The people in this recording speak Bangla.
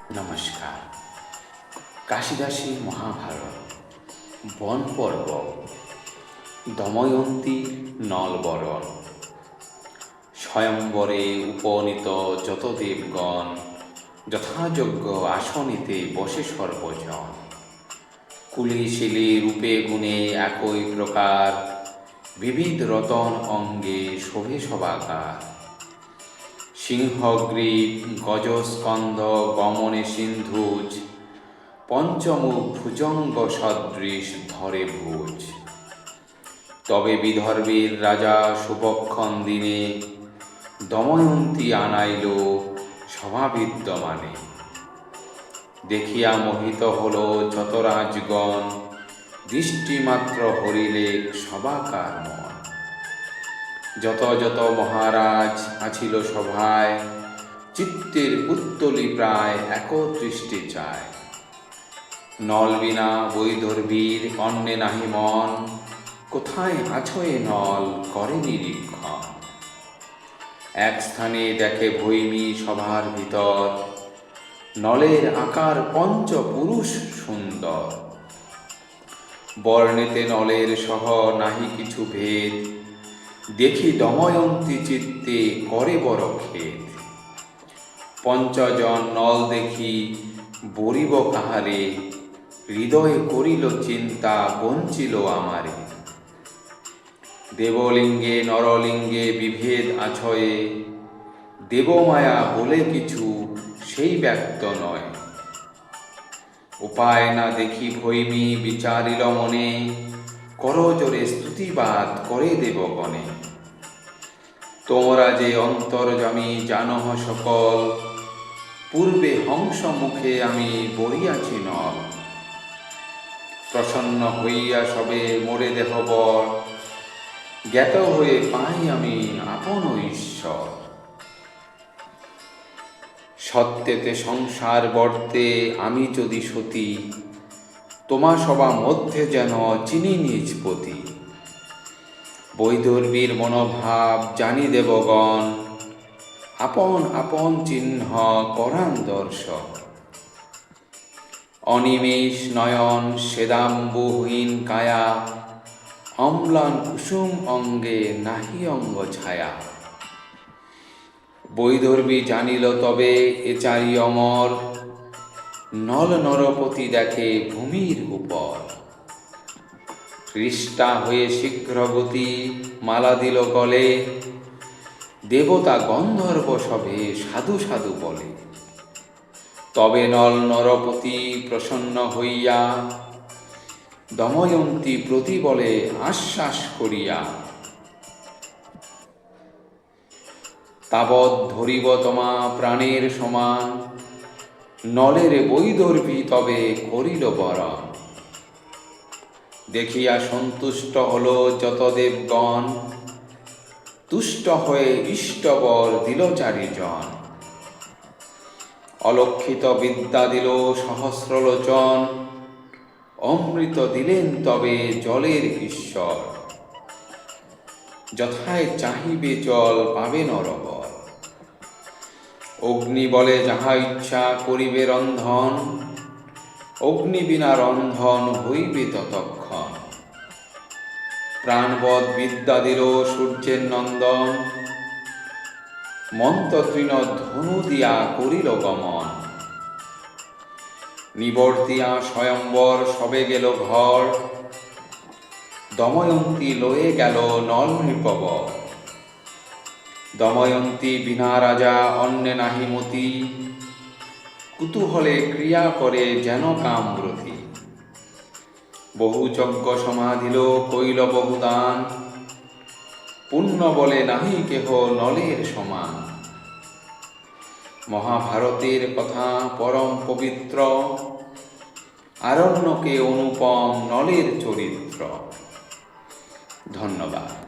নমস্কার। কাশিদাসী মহাভারত বন পর্ব, দময়ন্তীর নলবরণ। স্বয়ম্বরে উপনীত যত দেবগণ যথাযোগ্য আসনিতে বসে সর্বজন। কুলিশিলি রূপে গুণে একই প্রকার, বিবিধ রতন অঙ্গে শোভে সবাকার। সিংহগ্রীব গজস্কন্ধ গমনে সিন্ধুজ, পঞ্চমুখ ভুজঙ্গ সদৃশ ধরে ভুজ। তবে বিদর্ভের রাজা শুভক্ষণ দিনে, দময়ন্তী আনাইল সভাবিদ্যমানে। দেখিয়া মোহিত হল যত রাজগণ, দৃষ্টিমাত্র হরিলেক সবাকার মন। যত যত মহারাজ আছিল সভায়, চিত্তের পুত্তলি প্রায় একদৃষ্টি চায়। নল বিনা বৈদর্ভীর অন্যে নাহি মন, কোথায় আছো এ নল করে নিরীক্ষণ। এক স্থানে দেখে ভৈমী সভার ভিতর, নলের আকার পঞ্চপুরুষ সুন্দর। বর্ণেতে নলের সহ নাহি কিছু ভেদ, দেখি দময়ন্তী চিত্তে করে বড় খেদ। পঞ্চজন নল দেখি বরিব কাহারে, হৃদয়ে করিল চিন্তা বঞ্চিল আমারে। দেবলিঙ্গে নরলিঙ্গে বিভেদ আছয়ে, দেবমায়া বলে কিছু সেই ব্যক্ত নয়। উপায় না দেখি ভৈমী বিচারিল মনে, করজোরে স্তুতিবাদ করে দেবগণে। তোমরা যে অন্তর্যামী জানহ সকল, পূর্বে হংস মুখে আমি বরিয়াছি নল। প্রসন্ন হইয়া সবে মোরে দেহবর, জ্ঞাত হয়ে পাই আমি আপন ঈশ্বর। সত্যেতে সংসার বর্তে আমি যদি সতী, তোমা সবা মধ্যে যেন চিনি নিজপতি। বৈদর্ভীর মনোভাব জানি দেবগণ, আপন আপন চিহ্ন করান দর্শন। অনিমেষ নয়ন শ্বেদাম্বুহীন কায়া, অম্লান কুসুম অঙ্গে নাহি অঙ্গ ছায়া। বৈদর্ভী জানিল তবে এ চারি অমর, নল নরপতি দেখে ভূমির উপর। হৃষ্টা হয়ে শীঘ্রগতি মালা দিল গলে, দেবতা গন্ধর্ব সবে সাধু সাধু বলে। তবে নল নরপতি প্রসন্ন হইয়া, দময়ন্তী প্রতি বলে আশ্বাস করিয়া। তাবৎ ধরিব তোমা প্রাণের সমান, নলের বৈদর্ভী তবে করিল বরণ। দেখিয়া সন্তুষ্ট হল যত দেবগণ, তুষ্ট হয়ে ইষ্টবর দিল চারিজন। অলক্ষিত বিদ্যা দিল সহস্রলোচন, অমৃত দিলেন তবে জলের ঈশ্বর। যথায় চাহিবে জল পাবে নরবর, অগ্নি বলে যাহা ইচ্ছা করিবে রন্ধন। অগ্নি বিনা রন্ধন হইবে ততক্ষণ। প্রাণবৎ বিদ্যা দিল সূর্যের নন্দন, মন্ত্রতৃণ ধনু দিয়া করিল গমন। নিবর্তিয়া স্বয়ম্বর সবে গেল ঘর, দময়ন্তী লয়ে গেল নল নৃপবর। দময়ন্তী বিনা রাজা অন্যে নাহি মতি, কুতূহলে ক্রিয়া করে যেন কামব্রতী। বহু যজ্ঞ সমাধিল কইল বহু দান, পুণ্য বলে নাহি কেহ নলের সমান। মহাভারতের কথা পরম পবিত্র, আরণ্যকে অনুপম নলের চরিত্র। ধন্যবাদ।